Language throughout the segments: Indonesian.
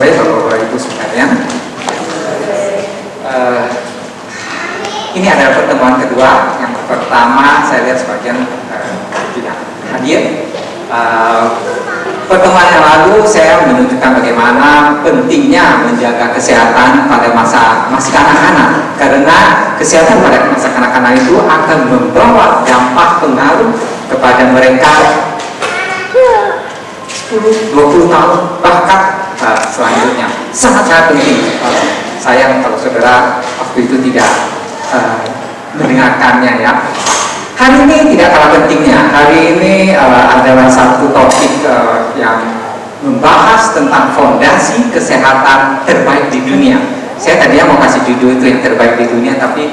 Baik Bapak Ibu sekalian, ini adalah pertemuan kedua. Yang pertama saya lihat sebagian tidak hadir. Pertemuan yang lalu saya menunjukkan bagaimana pentingnya menjaga kesehatan pada masa masih kanak-kanak, karena kesehatan pada masa kanak-kanak itu akan membawa dampak pengaruh kepada mereka 10-20 tahun bahkan selanjutnya. Sangat-sangat penting. Sayang kalau saudara waktu itu tidak mendengarkannya ya. Hari ini tidak kalah pentingnya. Hari ini adalah satu topik yang membahas tentang fondasi kesehatan terbaik di dunia. Saya tadinya mau kasih judul itu yang terbaik di dunia, tapi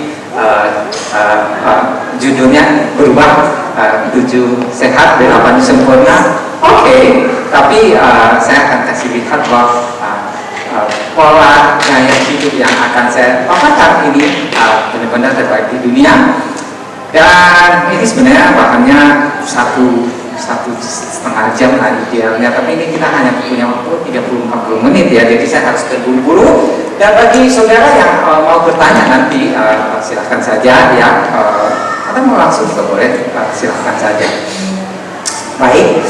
judulnya berubah, 7 sehat, 8 sempurna. Oke, tapi saya akan kasih lihat bahwa pola gaya hidup yang akan saya paparkan ini benar-benar terbaik di dunia. Dan ini sebenarnya bahannya satu setengah jam lah idealnya, tapi ini kita hanya punya waktu 30-40 menit ya, jadi saya harus terburu-buru. Dan bagi saudara yang mau bertanya nanti silahkan saja ya, atau mau langsung juga boleh, silahkan saja. Baik,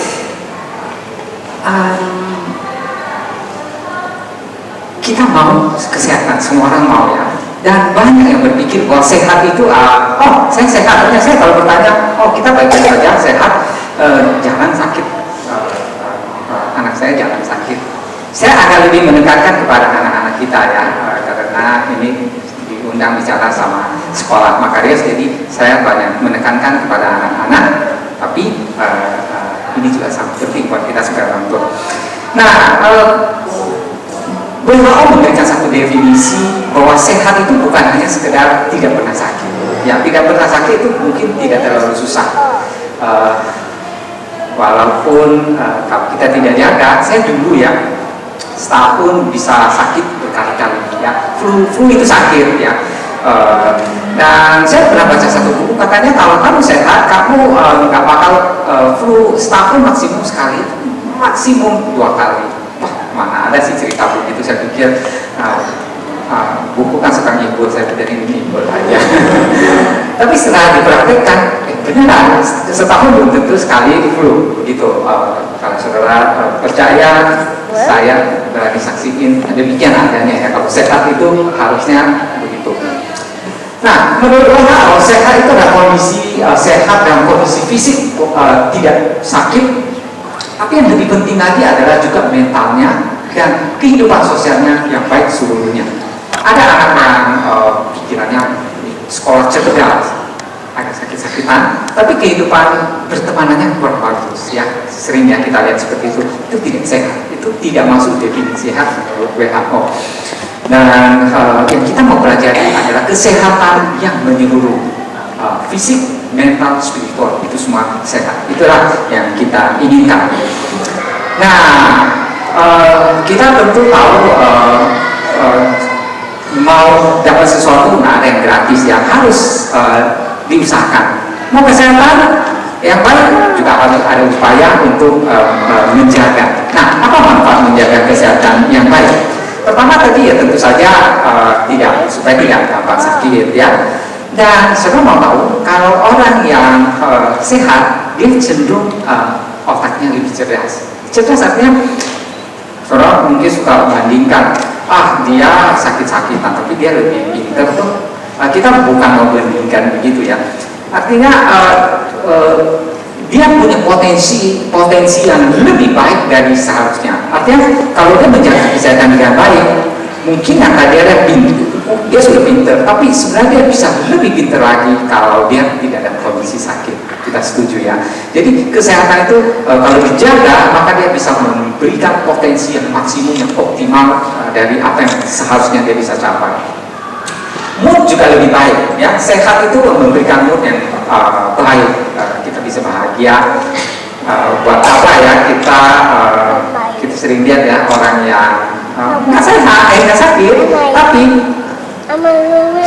kita mau kesehatan, semua orang mau ya. Dan banyak yang berpikir bahwa sehat itu, oh saya sehat, saya kalau bertanya, oh kita baik-baik saja, sehat, jangan sakit, anak saya jangan sakit. Saya akan lebih menekankan kepada anak-anak kita ya, karena ini diundang bicara sama sekolah Makarios, jadi saya banyak menekankan kepada anak-anak, tapi ini juga sangat penting buat kita sebagai orang tua. Nah, WHO memberikan satu definisi bahwa sehat itu bukan hanya sekedar tidak pernah sakit. Yang tidak pernah sakit itu mungkin tidak terlalu susah. Walaupun kalau kita tidak jaga, saya dulu ya setahun bisa sakit berkali-kali ya. Flu itu sakit ya. Dan saya pernah baca satu buku, katanya kalau kamu sehat, kamu nggak bakal flu setahun maksimum sekali, maksimum 2 kali. Mana ada sih cerita begitu, saya pikir buku kan suka ngibur, saya pikir ini ngibur aja. Tapi setelah dipraktekkan, beneran setahun belum tentu sekali flu begitu. Kalau saudara percaya, saya berani saksiin demikian adanya ya. Kalau sehat itu harusnya begitu. Nah, menurut WHO sehat itu adalah kondisi sehat dan kondisi fisik tidak sakit. Tapi yang lebih penting lagi adalah juga mentalnya dan kehidupan sosialnya yang baik seluruhnya. Ada anak yang pikirannya sekolah cerdas, agak sakit-sakitan, tapi kehidupan pertemanannya kurang bagus ya. Sering ya kita lihat seperti itu tidak sehat, itu tidak masuk definisi sehat menurut WHO. Dan yang kita mau pelajari adalah kesehatan yang menyeluruh, fisik, mental, spiritual, itu semua sehat. Itulah yang kita inginkan. Nah, kita tentu tahu mau dapat sesuatu nggak ada yang gratis ya, harus diusahakan. Mau kesehatan yang baik juga harus ada upaya untuk menjaga. Nah, apa manfaat menjaga kesehatan yang baik? Pertama tadi ya tentu saja supaya tidak gampang sakit ya. Dan saudara mau tahu, kalau orang yang sehat, dia cenderung otaknya lebih cerdas. Cerdas artinya, saudara mungkin suka membandingkan, dia sakit-sakitan, tapi dia lebih pintar tuh. Kita bukan mau membandingkan begitu ya. Artinya dia punya potensi yang lebih baik dari seharusnya. Artinya kalau dia menjaga kesehatan dengan baik, mungkin yang tadi ada dia sudah pintar, tapi sebenarnya dia bisa lebih pintar lagi kalau dia tidak ada kondisi sakit. Kita setuju ya. Jadi kesehatan itu kalau dijaga, maka dia bisa memberikan potensi yang maksimum, yang optimal dari apa yang seharusnya dia bisa capai. Mood juga lebih baik ya. Sehat itu memberikan mood yang baik, kita bisa bahagia. Buat apa ya kita sering lihat ya orang yang nggak sehat, nggak sakit, tapi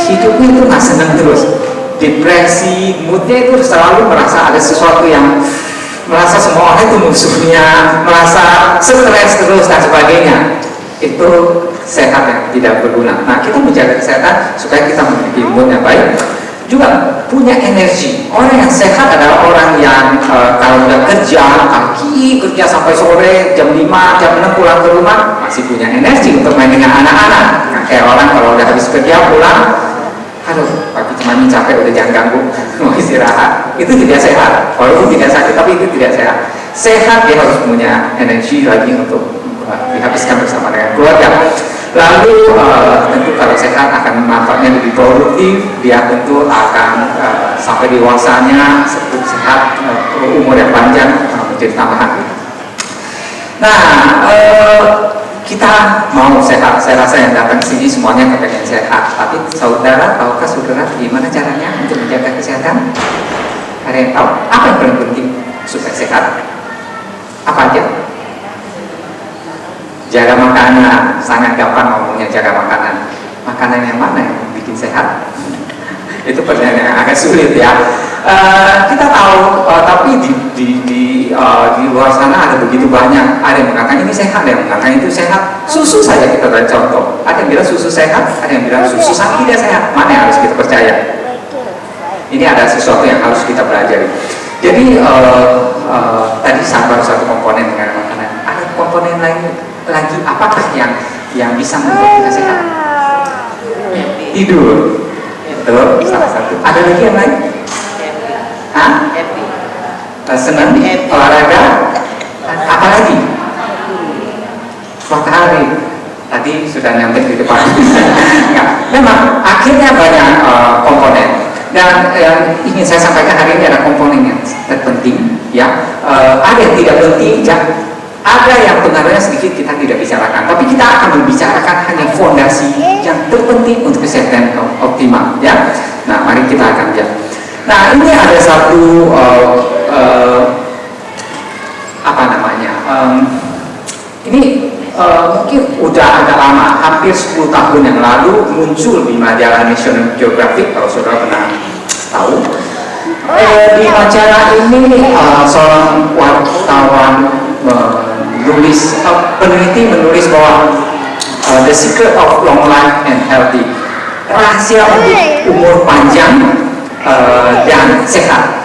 hidupnya itu nggak senang terus, depresi, moodnya itu selalu merasa ada sesuatu yang merasa semua orang itu musuhnya, merasa stres terus dan sebagainya. itu sehat yang tidak berguna. Nah, kita menjaga kesehatan supaya kita memiliki mood yang baik, juga punya energi. Orang yang sehat adalah orang yang kalau udah kerja sampai sore jam 5, jam 6 pulang ke rumah masih punya energi untuk main dengan anak-anak. Nah, kayak orang kalau udah habis kerja pulang, aduh pagi cuma capek, udah jangan ganggu, mau istirahat. Itu tidak sehat. Walaupun tidak sakit, tapi itu tidak sehat. Sehat dia harus punya energi lagi untuk dihabiskan bersama dengan keluarga. Lalu tentu kalau sehat akan manfaatnya lebih produktif, dia tentu akan sampai dewasanya sehat, umur yang panjang menjadi tambahan. Nah, kita mau sehat. Saya rasa yang datang ke sini semuanya kepengen sehat. Tapi tahukah saudara gimana caranya untuk menjaga kesehatan? Ada yang tahu? Apa yang paling penting supaya sehat? Apa aja? Jaga makanan, sangat gampang ngomongnya jaga makanan. Makanan yang mana yang bikin sehat? Itu pertanyaan yang agak sulit ya. Kita tahu, tapi di luar sana ada begitu banyak. Ada yang mengatakan ini sehat, ada yang mengatakan itu sehat. Susu saja kita beri contoh. Ada yang bilang susu sehat, ada yang bilang susu tidak sehat. Mana yang harus kita percaya? Ini ada sesuatu yang harus kita pelajari. Jadi tadi baru satu komponen dengan makanan. Ada komponen lain lagi, apakah yang bisa membuat kita sehat? Tidur. Betul, salah satu. Ada lagi yang lain? Hah? Senang? Olahraga? Apa lagi? Matahari. Tadi sudah nyampe di depan. Memang akhirnya banyak komponen. Dan yang ingin saya sampaikan hari ini ada komponen yang terpenting, ya. Ada yang tidak penting, ya. Ada yang pengaruhnya sedikit kita tidak bicarakan, tapi kita akan membicarakan hanya fondasi yang terpenting untuk kesehatan optimal, ya. Nah, mari kita akan lihat. Nah, ini ada satu apa namanya? Ini mungkin udah agak lama, hampir 10 tahun yang lalu muncul di majalah National Geographic, kalau saudara pernah tahu. Di majalah ini seorang wartawan peneliti menulis bahwa the secret of long life and healthy, rahasia untuk umur panjang dan sehat.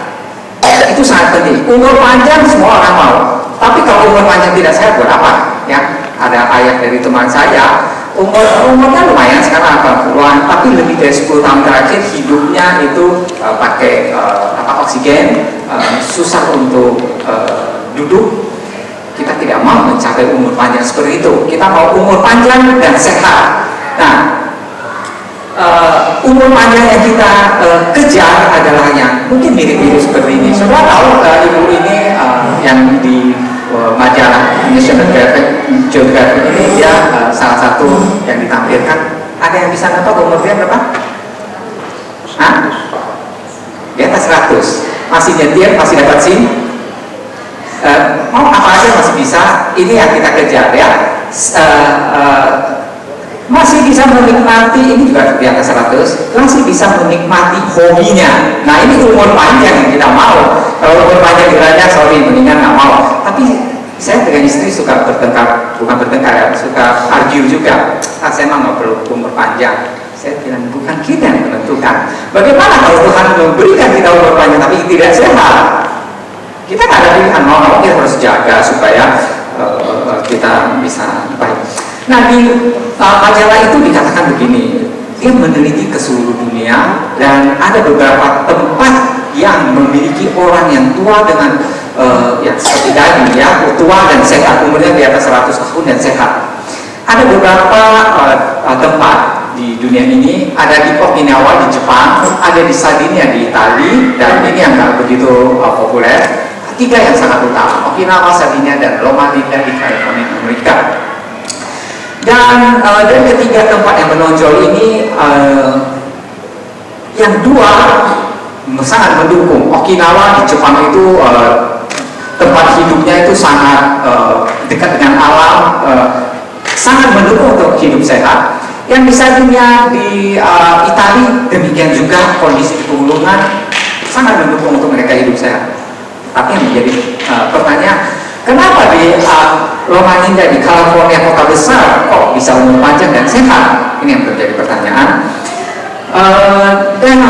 Itu sangat penting. Umur panjang semua orang mau, tapi kalau umur panjang tidak sehat buat apa? Ya, ada ayat dari teman saya, umurnya lumayan sekarang 80-an, tapi lebih dari 10 tahun terakhir hidupnya itu pakai oksigen, susah untuk duduk. Kita tidak mau mencapai umur panjang seperti itu. Kita mau umur panjang dan sehat. Nah, umur panjang yang kita kejar adalah yang mungkin mirip-mirip seperti ini. Saudara tahu ibu ini yang di majalah National Geographic ini, dia salah satu yang ditampilkan. Ada yang bisa nebak umur dia berapa? Hah? Di atas 100. Masih nyetir, masih dapat SIM. Mau apa aja masih bisa. Ini yang kita kejar, ya. Masih bisa menikmati, ini juga di atas 100, masih bisa menikmati hobinya. Nah, ini umur panjang yang kita mau. Kalau umur panjang kiranya mendingan nggak mau. Tapi saya dengan istri suka bertengkar, bukan bertengkar ya, suka argue juga. Saya emang nggak perlu umur panjang. Saya bilang bukan kita yang menentukan. Bagaimana kalau Tuhan memberikan kita umur panjang tapi tidak sehat? Kita nggak ada pilihan, mau kita harus jaga supaya kita bisa baik. Nah, di majalah itu dikatakan begini, dia meneliti ke seluruh dunia dan ada beberapa tempat yang memiliki orang yang tua dengan yang seperti tadi, ya, tua dan sehat, umurnya di atas 100 tahun dan sehat. Ada beberapa tempat di dunia ini, ada di Okinawa di Jepang, ada di Sardinia di Italia, dan ini yang nggak begitu populer. Tiga yang sangat utama, Okinawa, Sardinia, dan Loma Linda di California, Amerika. Dan dari ketiga tempat yang menonjol ini, yang dua sangat mendukung. Okinawa di Jepang itu tempat hidupnya itu sangat dekat dengan alam, sangat mendukung untuk hidup sehat. Yang di Sardinia di Italia demikian juga, kondisi pegunungan sangat mendukung untuk mereka hidup sehat. Tapi yang menjadi pertanyaan, Kenapa di Loma Linda di California kota besar kok bisa umur panjang dan sehat? Ini yang menjadi pertanyaan. Dan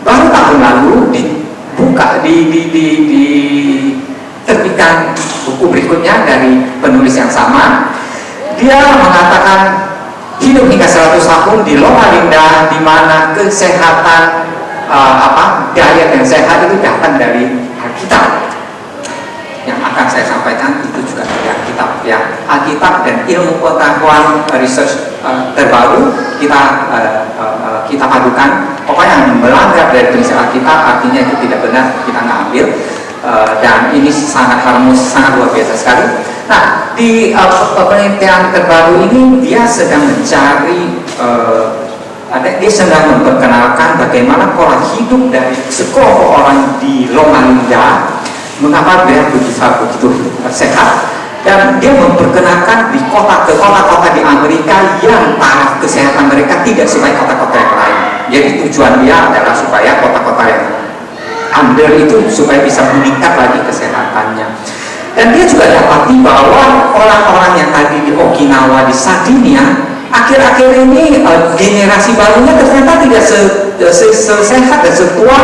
baru tahun lalu dibuka diterbitkan buku berikutnya dari penulis yang sama. Dia mengatakan hidup hingga 100 tahun di Loma Linda, di mana kesehatan diet yang sehat itu datang dari Alkitab. Yang akan saya sampaikan itu juga dari Alkitab, ya. Alkitab dan ilmu pengetahuan research terbaru kita padukan. Pokoknya yang melanggar dari prinsip Alkitab artinya itu tidak benar, kita nggak ambil. Dan ini sangat harmonis, sangat luar biasa sekali. Nah, di penelitian terbaru ini dia sedang mencari dia sedang memperkenalkan bagaimana pola hidup dari sekelompok orang di Loma Linda, mengapa dia begitu sehat, dan dia memperkenalkan di kota-kota di Amerika yang taraf kesehatan mereka tidak sebaik kota-kota yang lain. Jadi tujuan dia adalah supaya kota-kota yang under itu supaya bisa meningkat lagi kesehatannya. Dan dia juga dapati bahwa orang-orang yang tadi di Okinawa, di Sardinia, akhir-akhir ini generasi barunya ternyata tidak sesehat dan setua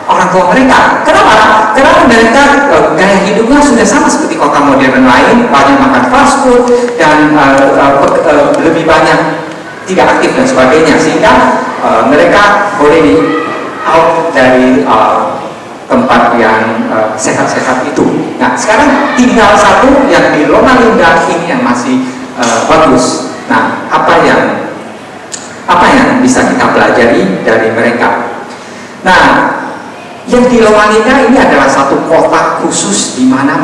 orang tua mereka. Kenapa? Karena mereka gaya hidupnya sudah sama seperti kota modern lain, banyak makan fast food dan lebih banyak tidak aktif dan sebagainya, sehingga mereka boleh out dari tempat yang sehat-sehat itu. Nah, sekarang tinggal satu yang di Loma Linda ini yang masih bagus. Nah, apa yang bisa kita pelajari dari mereka? Nah, yang di Loma Linda ini adalah satu kota khusus di mana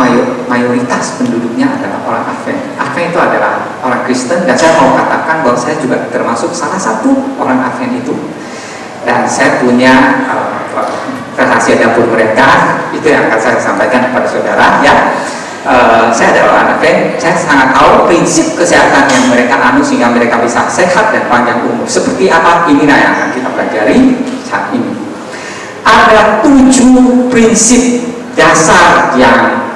mayoritas penduduknya adalah orang Advent. Advent itu adalah orang Kristen, dan saya mau katakan bahwa saya juga termasuk salah satu orang Advent itu. Dan saya punya rahasia dapur mereka, itu yang akan saya sampaikan kepada saudara, ya. Saya adalah anak Advent, saya sangat tahu prinsip kesehatan yang mereka sehingga mereka bisa sehat dan panjang umur. Seperti apa? Inilah yang akan kita pelajari saat ini. Ada 7 prinsip dasar yang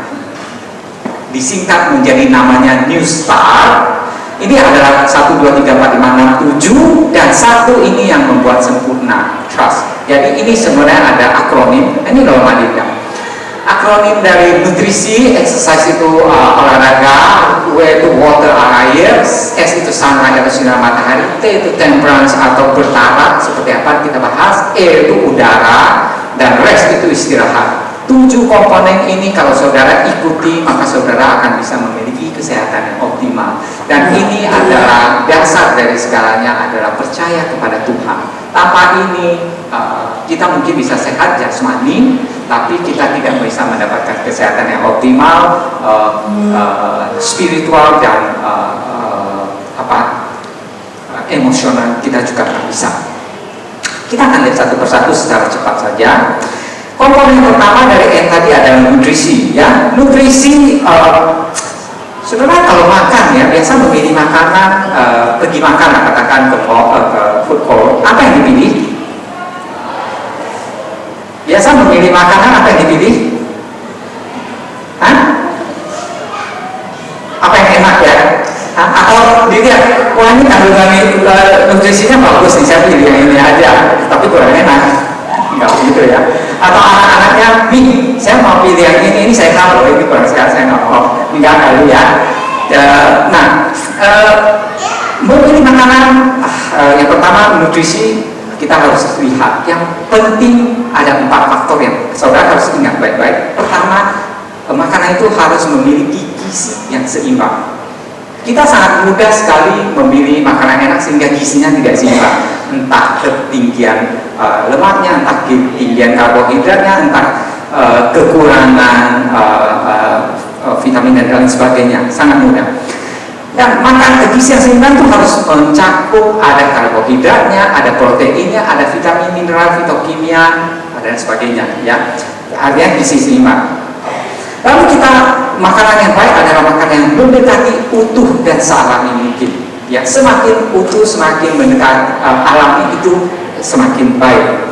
disingkat menjadi namanya New Star. Ini adalah 1, 2, 3, 4, 5, 6, 7, dan 1 ini yang membuat sempurna, trust. Jadi ini sebenarnya ada akronim, ini Loma Linda. Akronim dari nutrisi, exercise itu olahraga, W itu water air, S itu sunlight atau sinar matahari, T itu temperance atau bertahan seperti apa kita bahas, E itu udara, dan rest itu istirahat. 7 komponen ini kalau saudara ikuti, maka saudara akan bisa memiliki kesehatan yang optimal. Dan ini adalah dasar dari segalanya, adalah percaya kepada Tuhan. Tanpa ini kita mungkin bisa sehat jasmani, tapi kita tidak bisa mendapatkan kesehatan yang optimal, spiritual dan emosional kita juga tidak bisa. Kita akan lihat satu persatu secara cepat saja. Komponen pertama dari yang tadi adalah nutrisi, ya. Nutrisi, saudara kalau makan ya, biasa memilih makanan, pergi makan, katakan ke food court, apa yang dipilih? Biasa memilih makanan, apa yang dipilih? Hah? Apa yang enak ya? Atau dilihat, wah ini kandungan nutrisinya bagus nih, saya pilih yang ini aja, tapi kurang enak. Enggak begitu ya. Atau anak-anaknya, nih saya mau pilih yang ini saya tahu ini kurang sehat, saya nggak mau, enggak kali ya. Memilih makanan, yang pertama nutrisi kita harus lihat. Yang penting ada 4 faktor yang saudara harus ingat baik-baik. Pertama, makanan itu harus memiliki gizi yang seimbang. Kita sangat mudah sekali memilih makanan enak sehingga gizinya tidak seimbang, entah ketinggian lemaknya, entah ketinggian karbohidratnya, entah kekurangan vitamin dan lain sebagainya, sangat mudah. Dan makan gizi yang seimbang itu harus mencakup ada karbohidratnya, ada proteinnya, ada vitamin, mineral, fitokimia, dan sebagainya, ya. Artinya gizi seimbang. Lalu kita makanan yang baik adalah makanan yang mendekati utuh dan sealami mungkin. Ya, semakin utuh, semakin mendekati alami itu semakin baik.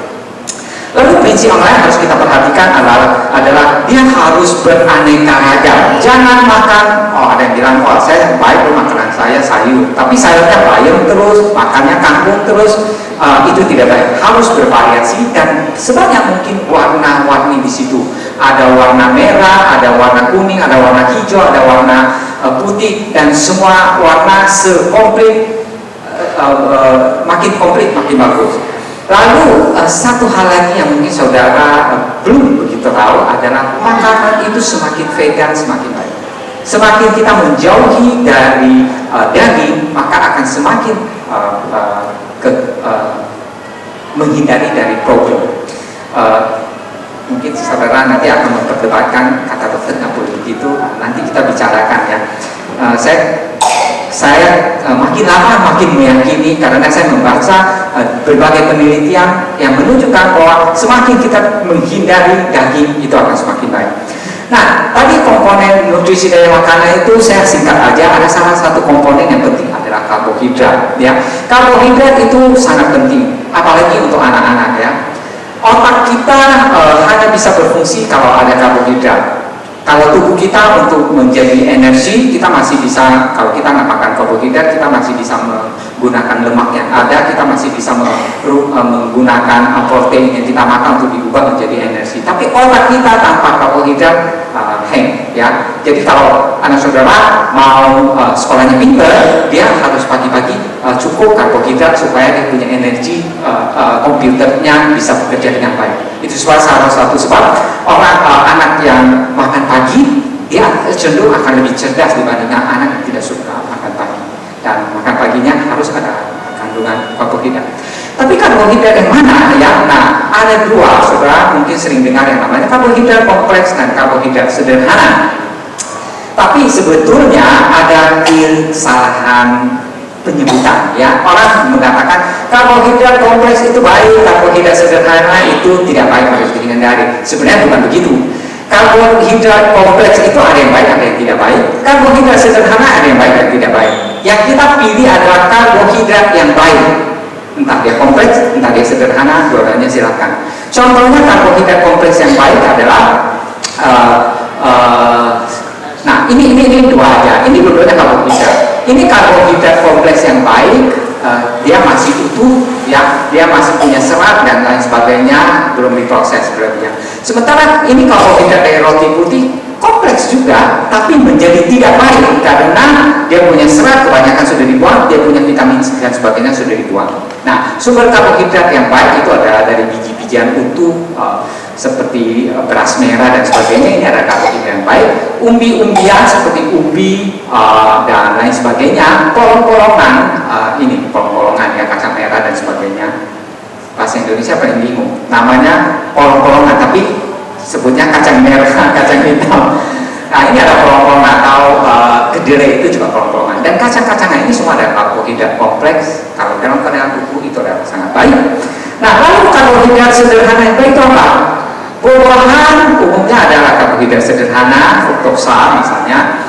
Lalu prinsip yang lain harus kita perhatikan adalah dia harus beraneka ragam. Jangan makan, ada yang bilang, saya baik loh makanan saya sayur, tapi sayurnya bayam terus, makannya kangkung terus, itu tidak baik. Harus bervariasi dan sebanyak mungkin warna-warni di situ. Ada warna merah, ada warna kuning, ada warna hijau, ada warna putih, dan semua warna sekomplit, makin komplit makin bagus. Lalu satu hal lagi yang mungkin saudara belum begitu tahu adalah makanan itu semakin vegan semakin baik. Semakin kita menjauhi dari daging, maka akan semakin menghindari dari problem. Mungkin saudara nanti akan memperdebatkan kata dokter nggak boleh begitu. Nanti kita bicarakan ya. Saya makin lama makin meyakini karena saya membaca berbagai penelitian yang menunjukkan bahwa semakin kita menghindari daging itu akan semakin baik. Nah, tadi komponen nutrisi dari makanan itu saya singkat aja. Ada salah satu komponen yang penting adalah karbohidrat. Ya, karbohidrat itu sangat penting, apalagi untuk anak-anak ya. Otak kita hanya bisa berfungsi kalau ada karbohidrat. Kalau tubuh kita untuk menjadi energi, kita masih bisa, kalau kita nggak makan karbohidrat, kita masih bisa menggunakan lemak yang ada, kita masih bisa menggunakan protein yang kita makan untuk diubah menjadi energi. Tapi otak kita tanpa karbohidrat hang, ya. Jadi kalau anak saudara mau sekolahnya pintar, dia harus pagi-pagi cukup karbohidrat supaya dia punya energi, komputernya bisa bekerja dengan baik. Itu salah satu sebab anak yang makan pagi dia cenderung akan lebih cerdas dibandingkan anak yang tidak suka makan pagi. Dan makan paginya harus ada kandungan karbohidrat. Tapi karbohidrat yang mana ya? Nah, ada dua, saudara mungkin sering dengar yang namanya karbohidrat kompleks dan karbohidrat sederhana. Tapi sebetulnya ada kesalahan penyebutan ya. Orang mengatakan karbohidrat kompleks itu baik, karbohidrat sederhana itu tidak baik, harus dihindari. Sebenarnya bukan begitu. Karbohidrat kompleks itu ada yang baik, ada yang tidak baik. Karbohidrat sederhana ada yang baik dan tidak baik. Yang kita pilih adalah karbohidrat yang baik. Entah dia kompleks, entah dia sederhana, dua-duanya silakan. Contohnya karbohidrat kompleks yang baik adalah nah ini dua aja. Ini dua-duanya karbohidrat. Ini karbohidrat kompleks yang baik, dia masih utuh, ya, dia masih punya serat dan lain sebagainya, belum diproses berlebihan. Sementara ini karbohidrat dari roti putih kompleks juga, tapi menjadi tidak baik karena dia punya serat kebanyakan sudah dibuang, dia punya vitamin dan sebagainya sudah dibuang. Nah, sumber karbohidrat yang baik itu adalah dari biji-bijian utuh, seperti beras merah dan sebagainya. Ini ada karbohidrat yang baik. Umbi-umbian seperti ubi dan lain sebagainya. Polong-polongan, ini polong-polongan ya, kacang merah dan sebagainya. Bahasa Indonesia paling bingung. Namanya polong-polongan, tapi sebutnya kacang merah, kacang hitam. Nah, ini ada polong-polongan atau kedelai itu juga polong-polongan. Dan kacang-kacangan ini semua ada karbohidrat kompleks. Kalau dalam keadaan tubuh itu adalah sangat baik. Nah, lalu karbohidrat sederhana yang baik itu apa? Buah-buahan umumnya adalah karbohidrat sederhana, fruktosa misalnya.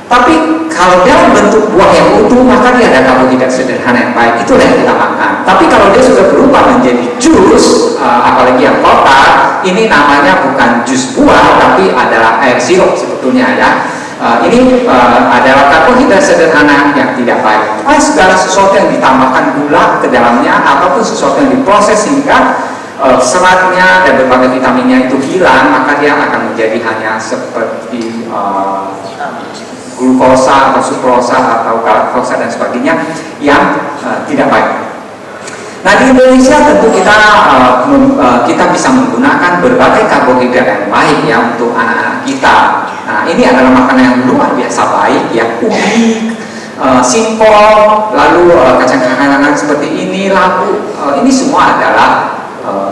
Tapi kalau dalam bentuk buah yang utuh, maka dia ada karbohidrat sederhana yang baik. Itulah yang kita makan. Tapi kalau dia sudah berubah menjadi jus, apalagi yang kotak, ini namanya bukan jus buah, tapi adalah air sirup sebetulnya ya. Ini adalah karbohidrat sederhana yang tidak baik. Segala sesuatu yang ditambahkan gula ke dalamnya, ataupun sesuatu yang diproses sehingga seratnya dan berbagai vitaminnya itu hilang, maka dia akan menjadi hanya seperti glukosa atau sukrosa atau galaktosa dan sebagainya yang tidak baik. Nah, di Indonesia tentu kita bisa menggunakan berbagai karbohidrat yang baik ya untuk anak-anak kita. Nah, ini adalah makanan yang luar biasa baik ya, ubi, singkong, lalu kacang-kacangan seperti ini, labu, ini semua adalah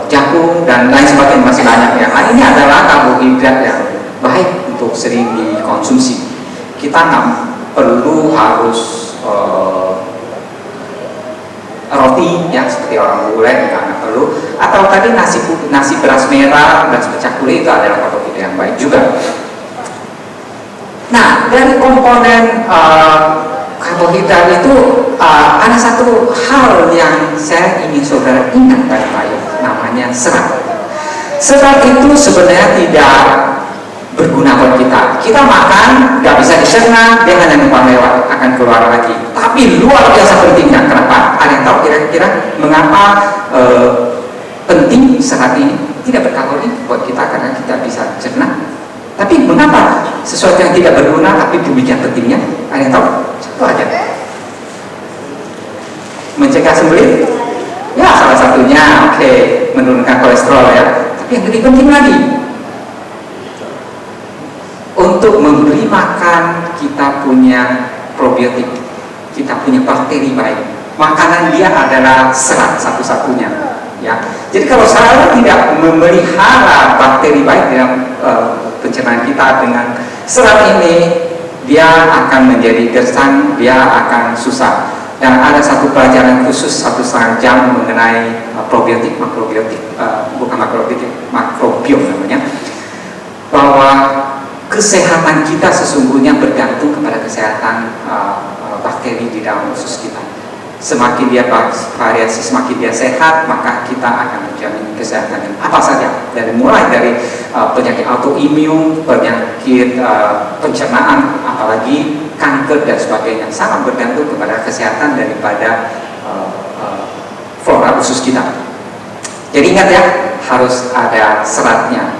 jagung dan lain sebagainya, masih banyak ya. Nah, ini adalah karbohidrat yang baik untuk sering dikonsumsi. Kita nggak perlu harus roti ya seperti orang bule, nggak perlu. Atau tadi nasi beras merah dan pecah kulit itu adalah karbohidrat yang baik juga. Nah, dari komponen karbohidrat itu ada satu hal yang saya ingin saudara ingat baik-baik, namanya serat. Serat itu sebenarnya tidak berguna buat lewat kita. Kita makan, nggak bisa dicerna, dia hanya numpang lewat, akan keluar lagi. Tapi luar biasa pentingnya. Kenapa? Ada yang tahu kira-kira mengapa penting serat ini? Tidak berkalori buat kita karena kita bisa cerna. Tapi mengapa sesuatu yang tidak berguna tapi demikian pentingnya? Ada yang tahu? Satu aja. Mencegah sembelit? Ya, salah satunya, oke, menurunkan kolesterol ya. Tapi yang lebih penting lagi, untuk memberi makan kita punya probiotik, kita punya bakteri baik. Makanan dia adalah serat satu-satunya. Ya, jadi kalau saya tidak memelihara bakteri baik dalam pencernaan kita dengan serat ini, dia akan menjadi gersang, dia akan susah. Dan ada satu pelajaran khusus 1,5 jam mengenai probiotik, makrobiotik, bukan makrobiotik, makrobiom namanya, bahwa kesehatan kita sesungguhnya bergantung kepada kesehatan bakteri di dalam usus kita. Semakin dia variasi, semakin dia sehat, maka kita akan menjamin kesehatan apa saja, mulai dari penyakit autoimun, penyakit pencernaan, apalagi kanker dan sebagainya, sangat bergantung kepada kesehatan daripada flora usus kita. Jadi ingat ya, harus ada seratnya.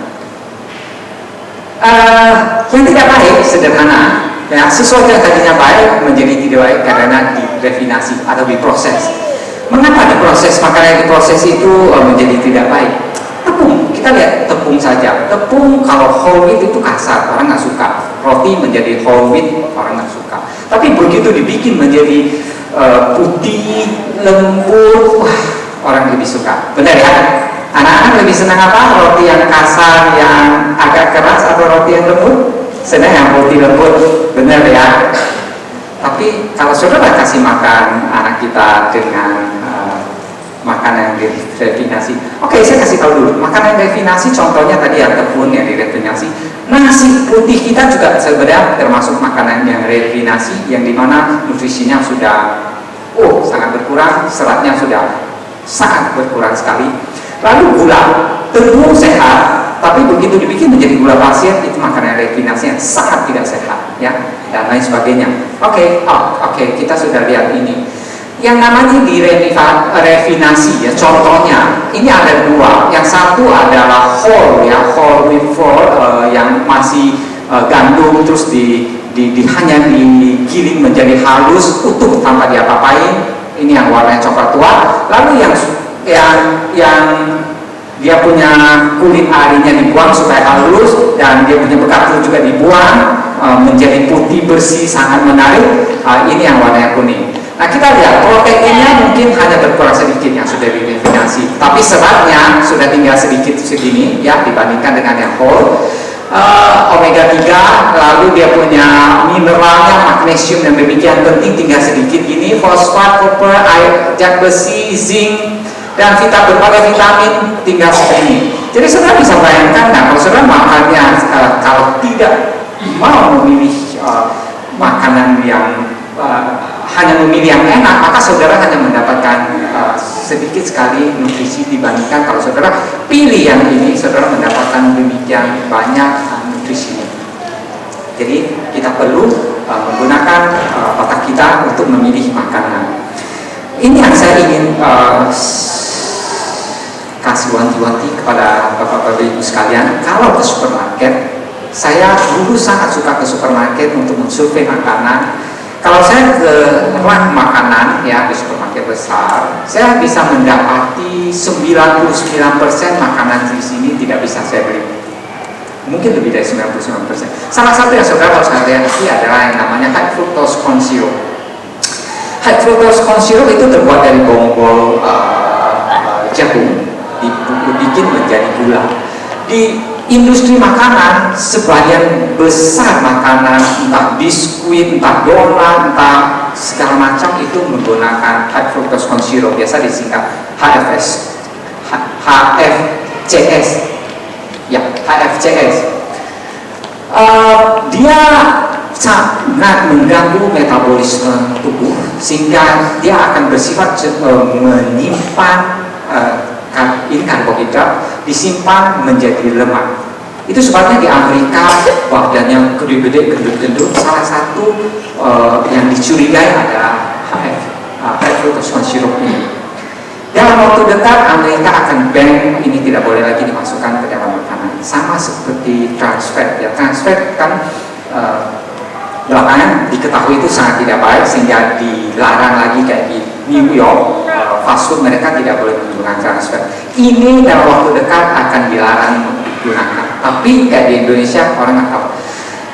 Yang tidak baik sederhana, ya, sesuatu yang tadinya baik menjadi tidak baik karena direfinasi atau diproses. Mengapa diproses? Makanan yang diproses itu menjadi tidak baik. Tepung, kita lihat tepung saja. Tepung kalau whole wheat itu kasar, orang nggak suka. Roti menjadi whole wheat, orang nggak suka. Tapi begitu dibikin menjadi putih, lembut, wah, orang lebih suka. Benar ya? Anak-anak lebih senang apa? Roti yang kasar, yang agak keras, atau roti yang lembut? Senang yang roti lembut, benar ya? Tapi kalau saudara kasih makan anak kita dengan makanan yang direfinasi, oke, saya kasih tahu dulu. Makanan yang refinasi, contohnya tadi ya tepung yang direfinasi. Nasi putih kita juga sebenarnya termasuk makanan yang refinasi, yang dimana nutrisinya sudah sangat berkurang, seratnya sudah sangat berkurang sekali. Lalu gula, tentu sehat, tapi begitu dibikin menjadi gula pasir, itu makanan refinasi yang sangat tidak sehat, ya, dan lain sebagainya. Oke, kita sudah lihat ini. Yang namanya refinasi, ya, contohnya ini ada dua. Yang satu adalah whole, ya, whole wheat flour, yang masih gandum terus hanya digiling menjadi halus utuh tanpa diapa-apain. Ini yang warnanya coklat tua. Lalu yang dia punya kulit arinya dibuang supaya halus, dan dia punya bekatul juga dibuang menjadi putih bersih, sangat menarik. Ini yang warnanya kuning. Nah, kita lihat proteinnya mungkin hanya berkurang sedikit yang sudah direfinasi, tapi seratnya sudah tinggal sedikit segini ya dibandingkan dengan yang whole. Omega 3, lalu dia punya mineralnya, magnesium yang demikian penting tinggal sedikit gini, fosfat, koper, air, zat besi, zinc, dan berbagai vitamin tinggal segini. Jadi saudara bisa bayangkan, nah, kalau saudara makannya kalau tidak mau memilih makanan yang hanya memilih yang enak, maka saudara hanya mendapatkan sedikit sekali nutrisi dibandingkan kalau saudara pilih yang ini, saudara mendapatkan demikian banyak nutrisinya. Jadi kita perlu menggunakan otak kita untuk memilih makanan. Ini yang saya ingin kasih wanti-wanti kepada bapak-bapak ibu sekalian. Kalau ke supermarket, saya dulu sangat suka ke supermarket untuk mensurvei makanan. Kalau saya ke rak makanan ya di supermarket besar, saya bisa mendapati 99% makanan di sini tidak bisa saya beli. Mungkin lebih dari 99%. Salah satu yang saudara harus hati-hati adalah yang namanya high fructose corn syrup. High fructose corn syrup itu terbuat dari bonggol jagung, dibikin menjadi gula. Di industri makanan, sebagian besar makanan, entah biskuit, entah donat, entah segala macam itu menggunakan high fructose corn syrup, biasa disingkat HFS, HFCS, ya, HFCS. Dia sangat mengganggu metabolisme tubuh, sehingga dia akan bersifat menyimpan ini karbohidrat disimpan menjadi lemak. Itu sebabnya di Amerika badannya gede-gede, gendut-gendut, salah satu yang dicurigai ada high fructose corn syrup ini. Dalam waktu dekat Amerika akan ban, ini tidak boleh lagi dimasukkan ke dalam makanan. Sama seperti trans fat, ya trans fat kan belakangan diketahui itu sangat tidak baik sehingga dilarang lagi kayak di New York, fast food mereka tidak boleh menggunakan trans fat. Ini dalam waktu dekat akan dilarang digunakan. Tapi kayak di Indonesia orang nggak tahu.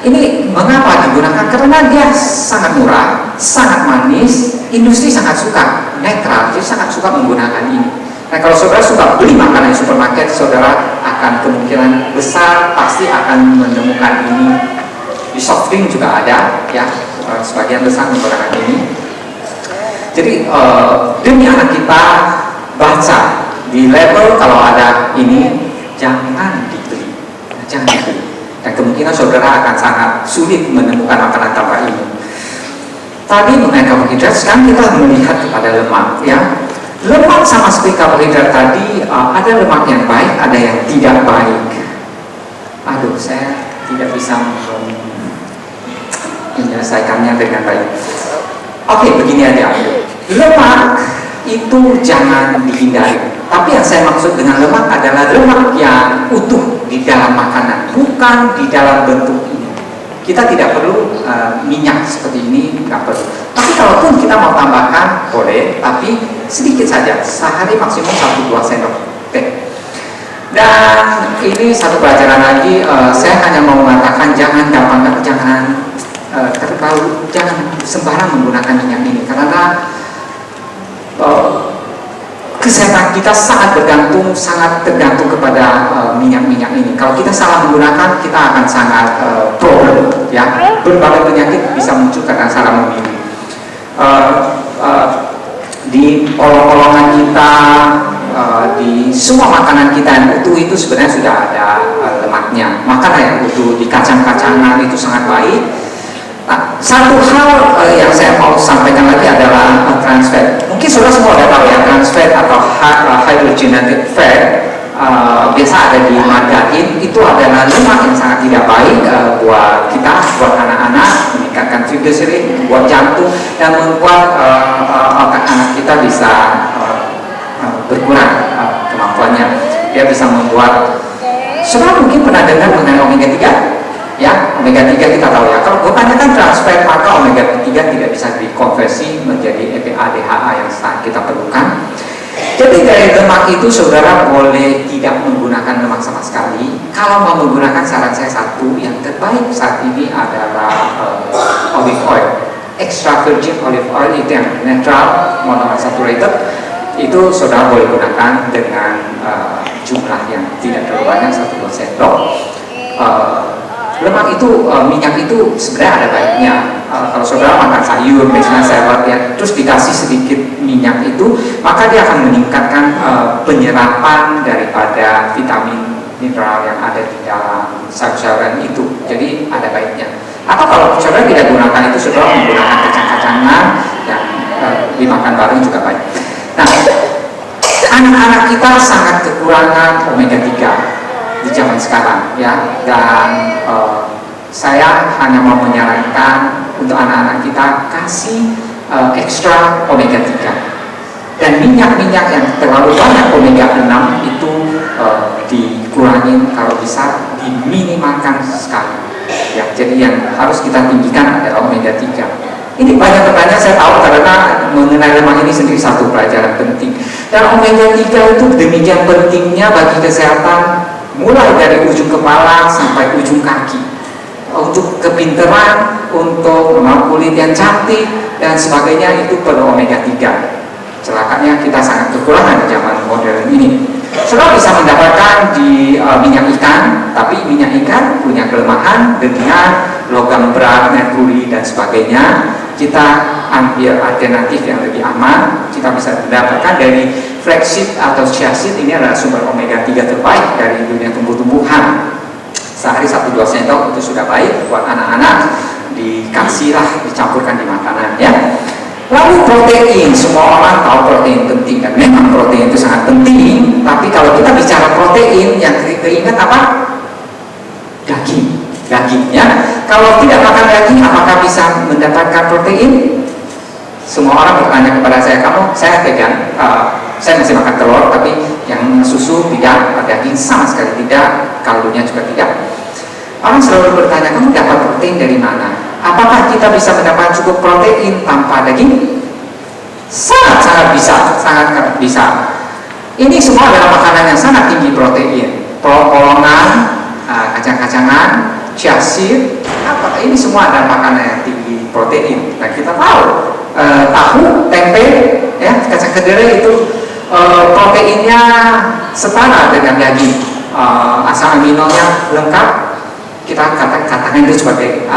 Ini mengapa digunakan? Karena dia sangat murah, sangat manis, industri sangat suka, netral, jadi sangat suka menggunakan ini. Nah kalau saudara suka beli makanan di supermarket, saudara akan kemungkinan besar pasti akan menemukan ini. Di soft drink juga ada, ya sebagian besar menggunakan ini. Jadi demi anak kita baca di label kalau ada ini jangan dibeli, jangan dibeli. Dan kemungkinan saudara akan sangat sulit menemukan makanan tanpa ini. Tadi mengenai karbohidrat, sekarang kita melihat kepada lemak, ya. Lemak sama seperti karbohidrat tadi, ada lemak yang baik, ada yang tidak baik. Aduh, saya tidak bisa menyelesaikannya dengan baik. Oke, begini aja. Lemak itu jangan dihindari. Tapi yang saya maksud dengan lemak adalah lemak yang utuh di dalam makanan, bukan di dalam bentuk ini. Kita tidak perlu minyak seperti ini, nggak perlu. Tapi kalaupun kita mau tambahkan, boleh, tapi sedikit saja, sehari maksimum 1-2 sendok teh. Dan ini satu pelajaran lagi, saya hanya mau mengatakan jangan jangan sembarang menggunakan minyak ini, karena kesehatan kita sangat tergantung kepada minyak-minyak ini. Kalau kita salah menggunakan, kita akan sangat problem, ya. Berbagai penyakit bisa muncul karena salah memilih. Di olong-olongan kita, di semua makanan kita yang utuh itu sebenarnya sudah ada lemaknya. Makanan yang utuh di kacang-kacangan itu sangat baik. Nah, satu hal yang saya mau sampaikan lagi adalah trans fat. Mungkin saudara semua sudah tahu ya, trans fat atau hydrogenated fat biasa ada di margarin. Itu adalah lemak yang sangat tidak baik buat kita, buat anak-anak, meningkatkan triglycerid, buat jantung, dan membuat otak anak kita bisa berkurang kemampuannya. Dia bisa membuat, saudara mungkin pernah dengar mengenai omega 3? Ya, omega 3 kita tahu ya. Kalau kebanyakan trans fat, maka omega 3 tidak bisa dikonversi menjadi EPA, DHA yang kita perlukan. Jadi dari lemak itu saudara boleh tidak menggunakan lemak sama sekali. Kalau mau menggunakan, saran saya satu, yang terbaik saat ini adalah olive oil. Extra virgin olive oil itu yang netral, monounsaturated. Itu saudara boleh gunakan dengan jumlah yang tidak terlalu banyak, 1-2 sendok. Lemak itu, minyak itu sebenarnya ada baiknya. Kalau saudara makan sayur, misalnya salad ya, terus dikasih sedikit minyak itu, maka dia akan meningkatkan penyerapan daripada vitamin mineral yang ada di dalam sayur-sayuran itu. Jadi ada baiknya. Atau kalau saudara tidak gunakan itu, saudara menggunakan kacang-kacangan yang dimakan bareng juga baik. Nah, anak-anak kita sangat kekurangan omega 3 di zaman sekarang, ya. Dan saya hanya mau menyarankan untuk anak-anak kita kasih ekstra omega 3. Dan minyak-minyak yang terlalu banyak omega 6 itu dikurangin, kalau bisa diminimalkan sekali, ya. Jadi yang harus kita tinggikan adalah omega 3. Ini banyak pertanyaan saya tahu, karena mengenai lemak ini sendiri satu pelajaran penting. Dan omega 3 itu demikian pentingnya bagi kesehatan, mulai dari ujung kepala sampai ujung kaki. Untuk kepintaran, untuk kulit yang cantik dan sebagainya, itu perlu omega 3. Celakanya kita sangat kekurangan di zaman modern ini. Saudara bisa mendapatkan di minyak ikan, tapi minyak ikan punya kelemahan dengan logam berat, merkuri dan sebagainya. Kita ambil alternatif yang lebih aman. Kita bisa mendapatkan dari flaxseed atau chia seed. Ini adalah sumber omega 3 terbaik dari dunia tumbuh-tumbuhan. Sehari 1-2 sendok itu sudah baik. Buat anak-anak dikasihlah, dicampurkan di makanan, ya. Lalu protein, semua orang tahu protein penting, dan memang protein itu sangat penting. Tapi kalau kita bicara protein, yang keinget apa? daging ya. Kalau tidak makan daging, apakah bisa mendapatkan protein? Semua orang bertanya kepada saya, saya vegan, saya masih makan telur, tapi yang susu tidak, daging sama sekali tidak, kaldunya juga tidak. Orang selalu bertanya, kamu dapat protein dari mana? Apakah kita bisa mendapatkan cukup protein tanpa daging? Sangat bisa. Ini semua adalah makanan yang sangat tinggi protein. Polongan, kacang-kacangan, chia seed, ini semua adalah makanan yang tinggi protein. Dan kita tahu tahu, tempe, ya, kacang kedelai itu proteinnya setara dengan daging, asam aminonya lengkap. Kita katakan itu sebagai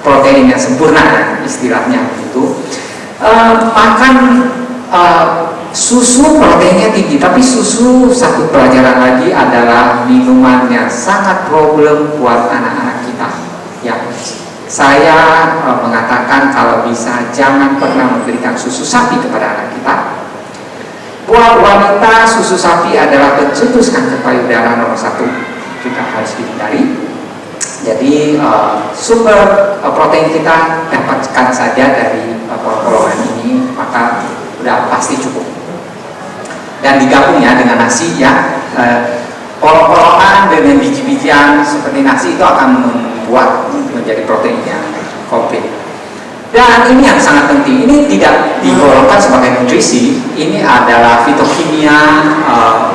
protein yang sempurna, istilahnya itu. Makan susu proteinnya tinggi, tapi susu, satu pelajaran lagi adalah minuman yang sangat problem buat anak-anak kita. Ya, saya mengatakan kalau bisa jangan pernah memberikan susu sapi kepada anak kita. Buat wanita, susu sapi adalah pencetus kanker payudara nomor 1, juga harus dihindari. Jadi sumber protein kita dapatkan saja dari polongan ini, maka udah pasti cukup. Dan digabung ya dengan nasi ya, polongan dengan biji-bijian seperti nasi itu akan membuat menjadi protein yang komplit. Dan ini yang sangat penting, ini tidak digolongkan sebagai nutrisi, ini adalah fitokimia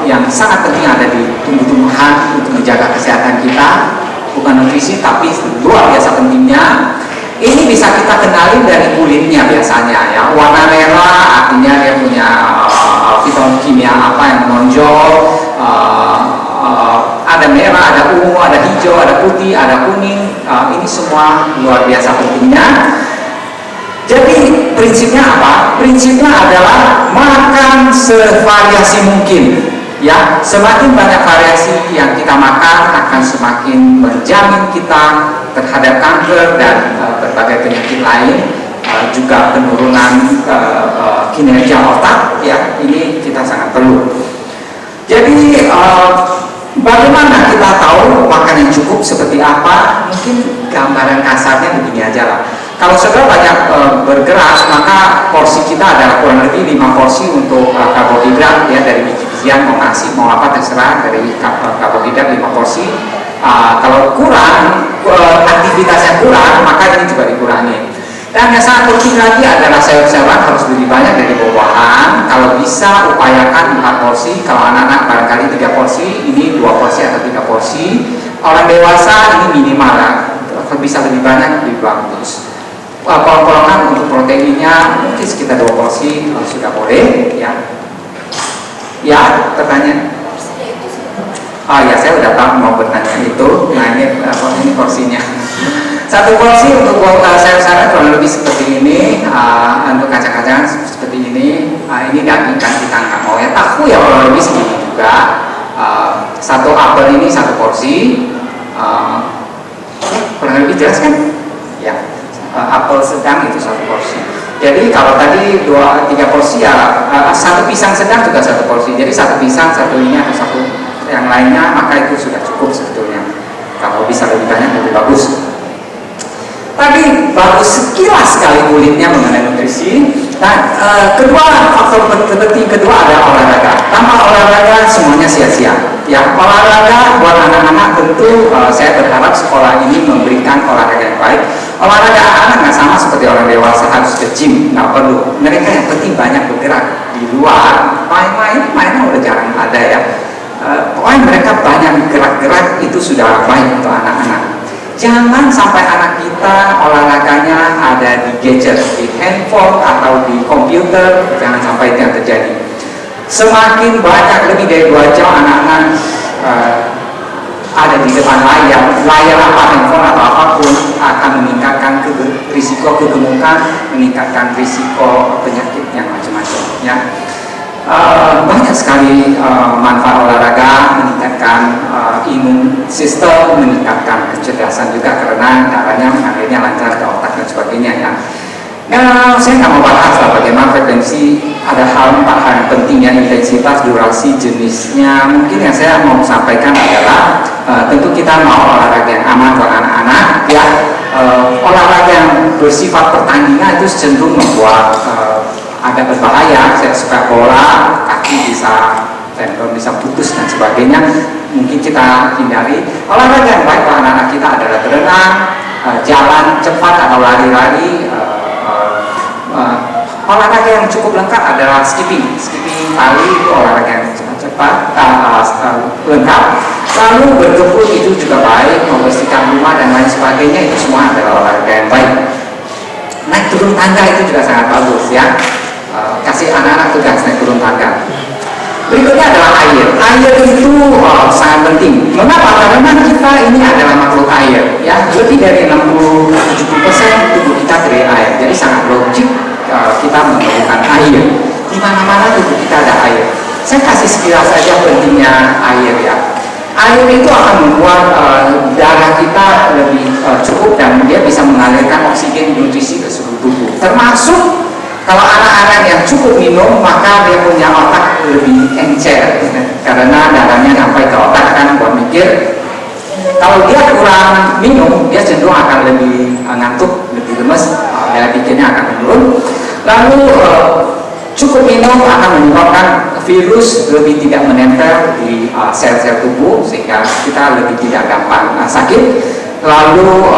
yang sangat penting ada di tumbuh-tumbuhan untuk menjaga kesehatan kita. Bukan nutrisi, tapi luar biasa pentingnya. Ini bisa kita kenalin dari kulitnya biasanya ya. Warna merah artinya dia punya fitokimia apa yang menonjol. Ada merah, ada ungu, ada hijau, ada putih, ada kuning. Ini semua luar biasa pentingnya. Jadi prinsipnya apa? Prinsipnya adalah makan sevariasi mungkin. Ya, semakin banyak variasi yang kita makan akan semakin menjamin kita terhadap kanker dan berbagai penyakit lain, juga penurunan kinerja otak. Ya, ini kita sangat perlu. Jadi bagaimana kita tahu makan yang cukup seperti apa? Mungkin gambaran kasarnya begini aja lah. Kalau saudara banyak bergerak, maka porsi kita adalah kurang lebih 5 porsi untuk karbohidrat ya, dari biji-bijian, mau nasi, mau apa terserah, dari karbohidrat 5 porsi. Kalau kurang, aktivitasnya kurang, maka ini juga dikurangi. Dan yang sangat penting lagi adalah sayur-sayuran harus lebih banyak dari buah-buahan. Kalau bisa upayakan 4 porsi, kalau anak-anak barangkali 3 porsi, ini 2 porsi atau 3 porsi. Orang dewasa ini minimal lah, bisa lebih banyak lebih bagus. Polongan untuk proteinnya mungkin sekitar 2 porsi sudah boleh ya. Ya, pertanyaan. Oh ya, saya udah tahu mau bertanya itu. Nah ini porsinya. 1 porsi untuk sayur-sayuran kurang lebih seperti ini. Untuk kacang-kacangan seperti ini. Ini daging kan kita nggak mau ya. Tahu ya kurang lebih segini juga. 1 apel ini 1 porsi. Kurang lebih jelas kan? Ya. Apel sedang itu 1 porsi. Jadi kalau tadi 2-3 porsi ya, 1 pisang sedang juga 1 porsi. Jadi 1 pisang, 1 ini atau 1 yang lainnya, maka itu sudah cukup sebetulnya. Kalau bisa lebih banyak lebih bagus. Tadi baru sekilas sekali kulitnya mengenai nutrisi. Nah, faktor penting kedua adalah olahraga. Tanpa olahraga semuanya sia-sia. Ya, olahraga buat anak-anak tentu saya berharap sekolah ini memberikan olahraga yang baik. Olahraga anak-anak nggak sama seperti orang dewasa harus ke gym, nggak perlu. Mereka yang penting banyak bergerak di luar. Mainnya udah jarang ada ya. Pokoknya mereka banyak gerak-gerak itu sudah baik untuk anak-anak. Jangan sampai anak kita olahraganya ada di gadget, di handphone atau di komputer. Jangan sampai itu yang terjadi. Semakin banyak lebih dari 2 jam anak-anak ada di depan layar apa, handphone atau apapun, akan meningkatkan risiko kegemukan, meningkatkan risiko penyakit yang macam-macam. Ya. Banyak sekali manfaat olahraga, meningkatkan imun sistem, meningkatkan kecerdasan juga karena darahnya mengalirnya lancar ke otak dan sebagainya ya. Nah, saya nggak mau bahas lah bagaimana frekuensi, ada hal 4 hal yang penting ya, intensitas, durasi, jenisnya. Mungkin yang saya mau sampaikan adalah tentu kita mau olahraga yang terutama untuk anak-anak ya, olahraga yang bersifat pertandingan itu cenderung membuat agak berbahaya. Sepak bola kaki bisa tendon bisa putus dan sebagainya, mungkin kita hindari. Olahraga yang baik untuk anak-anak kita adalah berenang, jalan cepat atau lari-lari. Olahraga yang cukup lengkap adalah skipping tali, itu olahraga yang cepat lengkap. Lalu berkebun itu juga baik, membersihkan rumah dan lain sebagainya, itu semua adalah olahraga yang baik. Naik turun tangga itu juga sangat bagus ya, kasih anak-anak tugas naik turun tangga. Berikutnya adalah air. Air itu sangat penting. Mengapa? Karena kita ini adalah makhluk air ya, lebih dari 60-70% tubuh kita dari air. Jadi sangat logik kita memerlukan air. Di mana-mana tubuh kita ada air. Saya kasih sekilas saja pentingnya air ya. Air itu akan membuat darah kita lebih cukup dan dia bisa mengalirkan oksigen nutrisi ke seluruh tubuh. Termasuk kalau anak-anak yang cukup minum, maka dia punya otak lebih encer karena darahnya sampai ke otak kan buat mikir. Kalau dia kurang minum, dia cenderung akan lebih ngantuk, lebih lemes, daya pikirnya akan menurun. Lalu cukup minum akan menyebabkan virus lebih tidak menempel di sel-sel tubuh sehingga kita lebih tidak gampang sakit. Lalu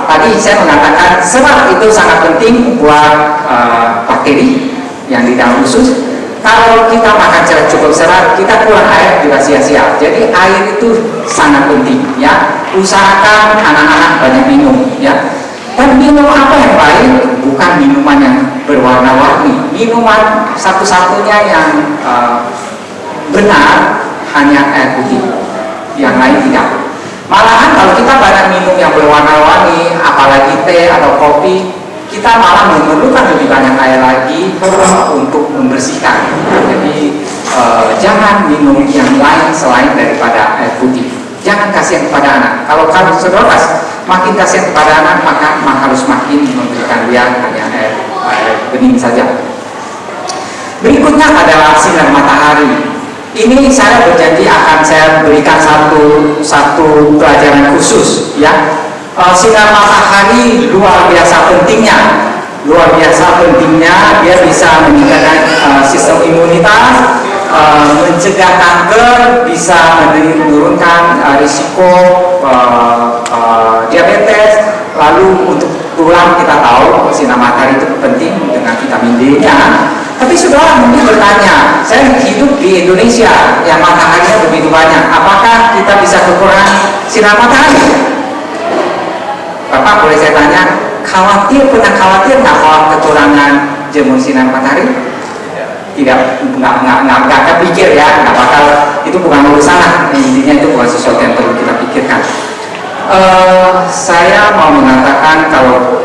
tadi saya mengatakan serat itu sangat penting buat bakteri yang di dalam usus. Kalau kita makan cukup serat, kita kurang air juga sia-sia. Jadi air itu sangat penting ya. Usahakan anak-anak banyak minum ya. Dan minum apa yang baik? Bukan minuman yang berwarna-warni. Minuman satu-satunya yang benar hanya air putih. Yang lain tidak. Malahan kalau kita banyak minum yang berwarna-warni, apalagi teh atau kopi, kita malah memerlukan lebih banyak air lagi untuk membersihkan. Jadi jangan minum yang lain selain daripada air putih. Jangan kasihan kepada anak. Kalau kamu saudara makin kasihan kepada anak, maka harus makin memberikan dia hanya air bening saja. Berikutnya adalah sinar matahari. Ini saya berjanji akan saya berikan satu pelajaran khusus ya. Sinar matahari luar biasa pentingnya. Dia bisa meningkatkan sistem imunitas, mencegah kanker, bisa menurunkan risiko diabetes. Lalu untuk tulang kita tahu sinar matahari itu penting dengan vitamin D-nya. Tapi saudara mungkin bertanya, saya hidup di Indonesia yang mataharinya begitu banyak, apakah kita bisa kekurangan sinar matahari? Bapak boleh saya tanya, pernah khawatir nggak kalau kekurangan jemur sinar matahari? Tidak, nggak kepikir ya, nggak bakal, itu bukan urusan lah, intinya itu bukan sesuatu yang perlu kita pikirkan. Saya mau mengatakan kalau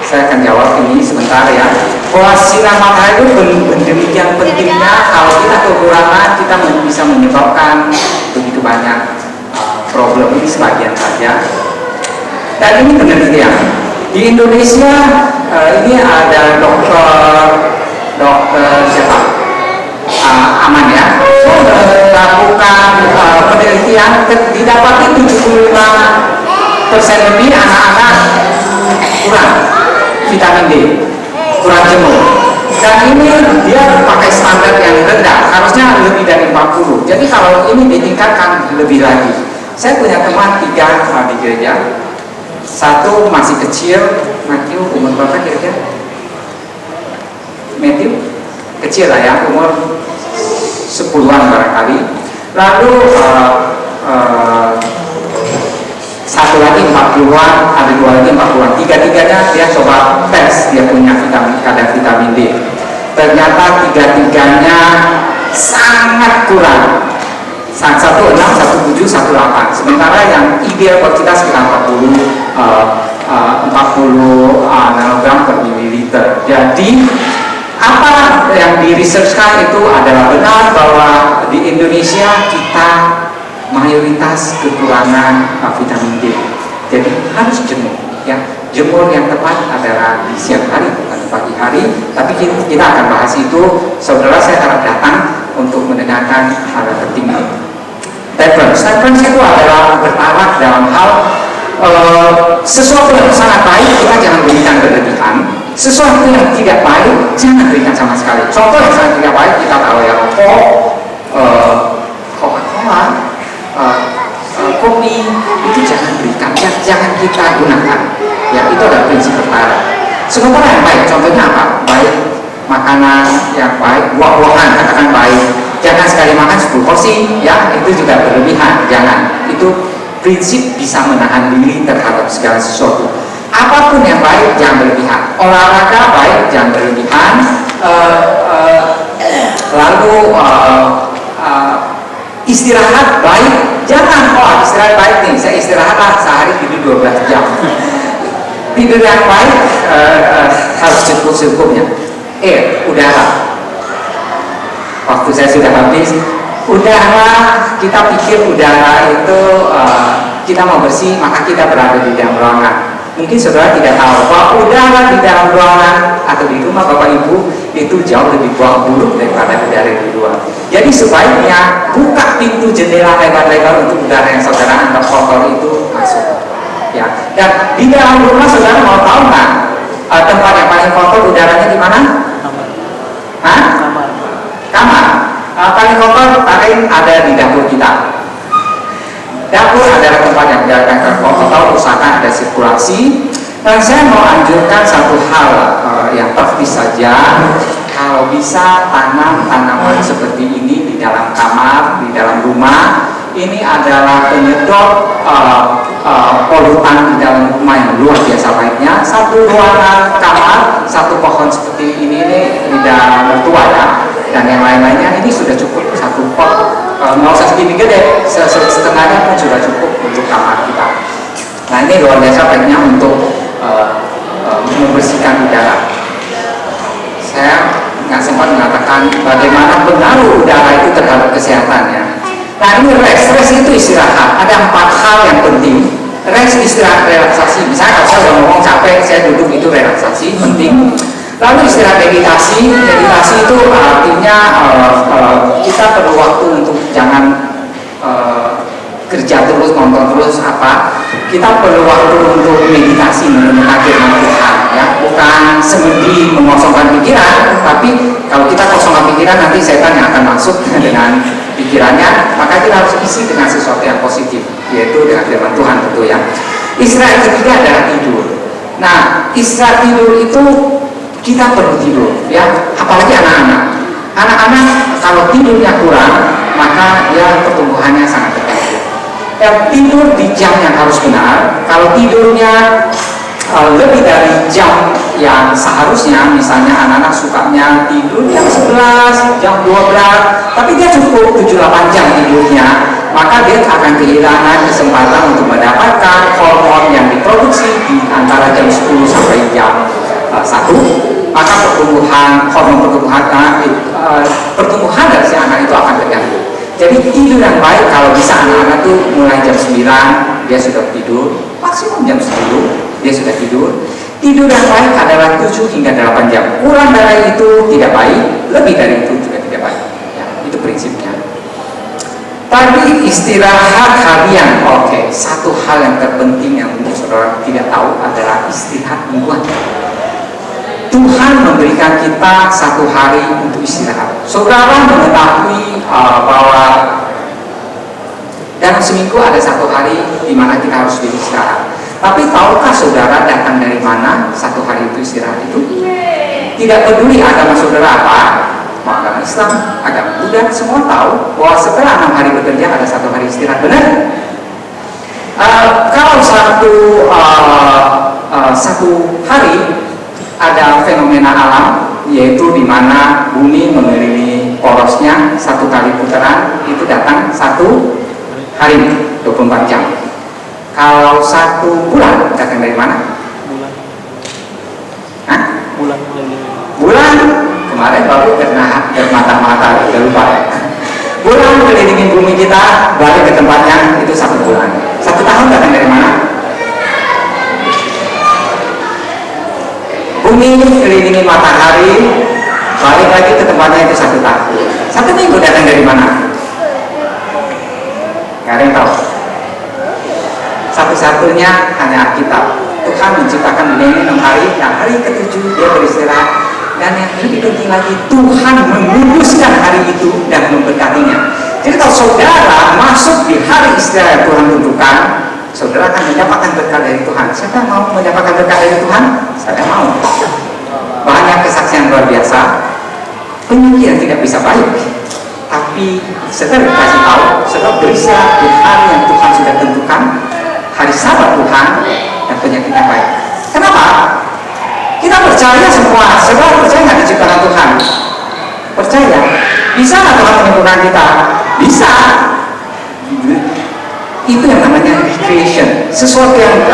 saya akan jawab ini sebentar ya, bahwa sinar matahari itu demikian pentingnya. Kalau kita kekurangan, kita bisa menyebabkan begitu banyak problem. Ini sebagian saja. Dan ini penelitian di Indonesia. Ini ada dokter siapa? Aman ya, melakukan penelitian, didapati 75% lebih anak-anak kurang vitamin D, kurang jemur. Dan ini dia pakai standar yang rendah, harusnya lebih dari 40. Jadi kalau ini ditingkatkan lebih lagi. Saya punya teman 3 di gereja. Satu masih kecil, Matthew umur berapa kira-kira? Matthew kecil lah ya, umur 10-an barangkali. Lalu satu lagi 40-an, ada 2 lagi 40-an. Tiga-tiganya dia coba tes, dia punya kadar vitamin D. Ternyata tiga-tiganya sangat kurang. 1,6, 1,7, 1,8. Sementara yang ideal buat kita sekitar 40 nanogram per mililiter. Jadi apa yang diresearchkan itu adalah benar bahwa di Indonesia kita mayoritas kekurangan vitamin D. Jadi harus jemur ya. Jemur yang tepat adalah di siang hari, bukan di pagi hari. Tapi kita akan bahas itu. Saudara, saya harap datang untuk mendengarkan hal penting ini. Temperance itu adalah bertarak dalam hal sesuatu yang sangat baik kita jangan berikan berlebihan, sesuatu yang tidak baik jangan berikan sama sekali. Contoh yang sangat tidak baik kita tahu ya, rokok, Coca-Cola, kopi itu jangan berikan, jangan kita gunakan. Ya itu adalah prinsip bertarak. Sementara yang baik, contohnya apa? Baik makanan yang baik, buah-buahan katakan baik. Jangan sekali makan 10 porsi, ya itu juga berlebihan. Jangan. Itu prinsip bisa menahan diri terhadap segala sesuatu. Apapun yang baik jangan berlebihan. Olahraga baik jangan berlebihan. Lalu istirahat baik jangan. Istirahat baik nih. Saya istirahatlah sehari tidur 12 jam. Tidur yang baik harus cukup-cukupnya. Udahlah. Waktu saya sudah habis. Udahlah, kita pikir udahlah itu kita mau bersih, maka kita berada di dalam ruangan. Mungkin saudara tidak tahu bahwa udara di dalam ruangan atau di rumah Bapak Ibu itu jauh lebih buruk daripada udara di luar. Jadi sebaiknya buka pintu jendela lebar-lebar untuk udara yang saudara anggap kotor itu masuk. Ya. Dan di dalam rumah saudara mau tahu nggak tempat yang paling kotor udaranya di mana? Hah? Kamar. Paling kotor paling ada di dapur kita. Dapur adalah tempat yang menjalankan kotor, usahakan ada sirkulasi. Dan saya mau anjurkan satu hal yang praktis saja. Kalau bisa tanam tanaman seperti ini di dalam kamar, di dalam rumah. Ini adalah penyedot polutan di dalam rumah yang luar biasa baiknya. Satu ruangan kamar, satu pohon seperti ini tidak mertua ya. Dan yang lain-lainnya ini sudah cukup satu pot, nggak usah segini gede, setengahnya pun sudah cukup untuk kamar kita. Nah ini luar biasa baiknya untuk membersihkan udara. Saya nggak sempat mengatakan bagaimana pengaruh udara itu terhadap kesehatannya. Nah ini rest itu istirahat. Ada 4 hal yang penting. Rest istirahat relaksasi. Misalnya kalau saya udah ngomong capek, saya duduk itu relaksasi penting. Lalu istirahat meditasi itu artinya kita perlu waktu untuk jangan kerja terus, nonton terus apa. Kita perlu waktu untuk meditasi menemukan firman Tuhan ya, bukan semedi mengosongkan pikiran, tapi kalau kita kosongkan pikiran nanti setan yang akan masuk dengan pikirannya, maka kita harus isi dengan sesuatu yang positif, yaitu dengan firman Tuhan tentu ya. Istirahat ketiga adalah tidur. Nah, istirahat tidur itu kita perlu tidur ya, apalagi anak-anak. Anak-anak kalau tidurnya kurang, maka ya pertumbuhannya sangat terganggu. Ya, tidur di jam yang harus benar. Kalau tidurnya lebih dari jam yang seharusnya, misalnya anak-anak sukanya tidur jam 11, jam 12, tapi dia cukup 7-8 jam tidurnya, maka dia akan kehilangan kesempatan untuk mendapatkan hormon yang diproduksi di antara jam 10 sampai jam 1. Maka hormon pertumbuhan dari si anak itu akan terganggu. Jadi tidur yang baik kalau bisa anak-anak tuh mulai jam 9 dia sudah tidur, maksimum jam 10 dia sudah tidur. Tidur yang baik adalah 7 hingga 8 jam. Kurang dari itu tidak baik, lebih dari itu juga tidak baik. Ya, itu prinsipnya. Tadi istirahat harian. Oke, satu hal yang terpenting yang mungkin saudara tidak tahu adalah istirahat mingguan. Tuhan memberikan kita 1 hari untuk istirahat. Saudara mengetahui bahwa dalam seminggu ada 1 hari di mana kita harus beristirahat. Tapi tahukah saudara datang dari mana 1 hari itu istirahat itu? Tidak peduli agama saudara apa, mau agama Islam, agama Buddha, semua tahu bahwa setelah 6 hari bekerja ada 1 hari istirahat. Benar? Kalau satu hari ada fenomena alam, yaitu di mana bumi mengelilingi porosnya 1 kali putaran, itu datang 1 hari 24 jam. Kalau 1 bulan datang dari mana? Bulan. Hah? Bulan. Bulan kemarin baru kena mata-mata udah lupa ya. Bulan mengelilingi bumi kita balik ke tempatnya itu 1 bulan. 1 tahun datang dari mana? Bumi kelilingi matahari, balik lagi ke tempatnya itu 1 tahun. 1 minggu datang dari mana? Nggak ada yang tahu. Satu-satunya hanya Alkitab. Tuhan menciptakan dunia ini 6 hari, dan hari ke-7 dia beristirahat. Dan yang lebih penting lagi, Tuhan menguduskan hari itu dan memberkatinya. Jadi kalau saudara masuk di hari istirahat yang Tuhan tentukan, saudara akan mendapatkan berkat dari Tuhan. Siapa yang mau mendapatkan berkat dari Tuhan? Saya mau. Banyak kesaksian luar biasa. Penyakit yang tidak bisa baik, tapi saudara dikasih tahu, saudara beristirahat di hari yang Tuhan sudah tentukan, hari Sabat Tuhan, dan penyakitnya baik. Kenapa? Kita percaya semua. Saudara percaya nggak diciptakan Tuhan? Percaya. Bisa nggak Tuhan menyembuhkan kita? Bisa. Itu yang namanya recreation. Sesuatu yang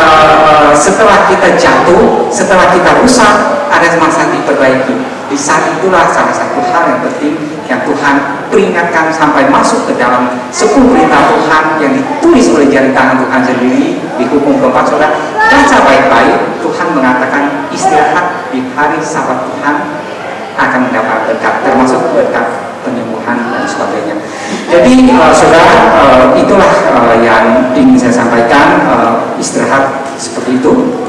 setelah kita jatuh, setelah kita rusak, ada masa diperbaiki. Di saat itulah salah satu hal yang penting yang Tuhan peringatkan sampai masuk ke dalam 10 perintah Tuhan yang ditulis oleh jari tangan Tuhan sendiri di hukum keempat. Saudara baca baik-baik. Tuhan mengatakan istirahat di hari Sabat Tuhan akan mendapat berkat, termasuk berkat penyembuhan dan sebagainya. Jadi saudara, itulah yang ingin saya sampaikan, istirahat seperti itu.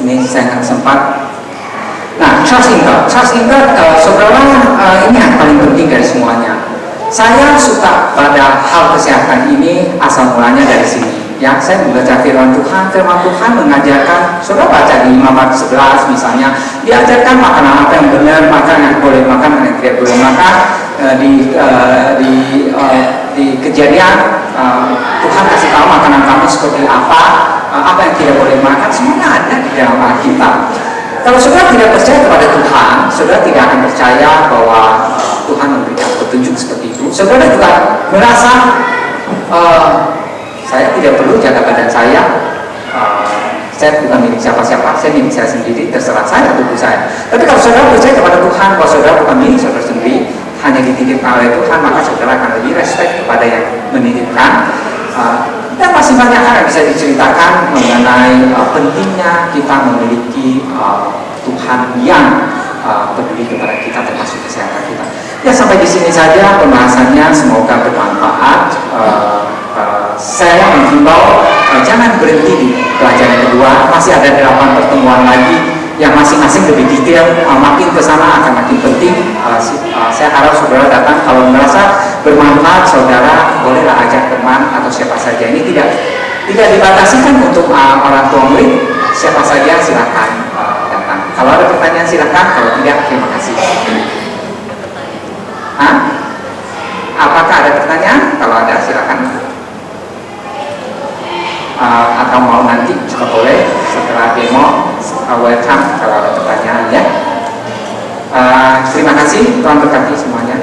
Ini saya nggak sempat. Nah, trust in God, saudara, ini yang paling penting dari semuanya. Saya suka pada hal kesehatan ini asal mulanya dari sini. Ya, saya membaca firman Tuhan mengajarkan, saudara baca di Imamat 11 misalnya, diajarkan makanan apa yang benar, makanan yang boleh makan, yang tidak boleh makan. Di Kejadian Tuhan kasih tahu makanan kamu seperti apa yang tidak boleh makan, semuanya ada di dalam Alkitab. Kalau saudara tidak percaya kepada Tuhan, saudara tidak akan percaya bahwa Tuhan memberikan petunjuk seperti itu. Saudara juga merasa saya tidak perlu jaga badan saya bukan milik siapa-siapa, saya milik saya sendiri, terserah saya tubuh saya. Tapi kalau saudara percaya kepada Tuhan bahwa saudara bukan milik saudara sendiri, hanya dititipkan oleh Tuhan, maka saudara akan lebih respect kepada yang menitipkan. Dan masih banyak hal yang bisa diceritakan mengenai pentingnya kita memiliki Tuhan yang peduli kepada kita, termasuk kesehatan kita. Ya, sampai di sini saja pembahasannya, semoga bermanfaat. Saya menghimbau jangan berhenti di pelajaran kedua, masih ada 8 pertemuan lagi yang masing-masing lebih detail, makin ke sana akan makin penting. Saya harap saudara datang, kalau merasa bermanfaat, saudara bolehlah ajak teman atau siapa saja. Ini tidak dibatasikan untuk orang tua murid, siapa saja silakan datang. Kalau ada pertanyaan silakan, kalau tidak terima kasih. Apakah ada pertanyaan? Kalau ada silakan. Atau mau nanti juga boleh setelah demo, welcome kalau ada pertanyaan ya. Terima kasih, Tuhan berkati semuanya.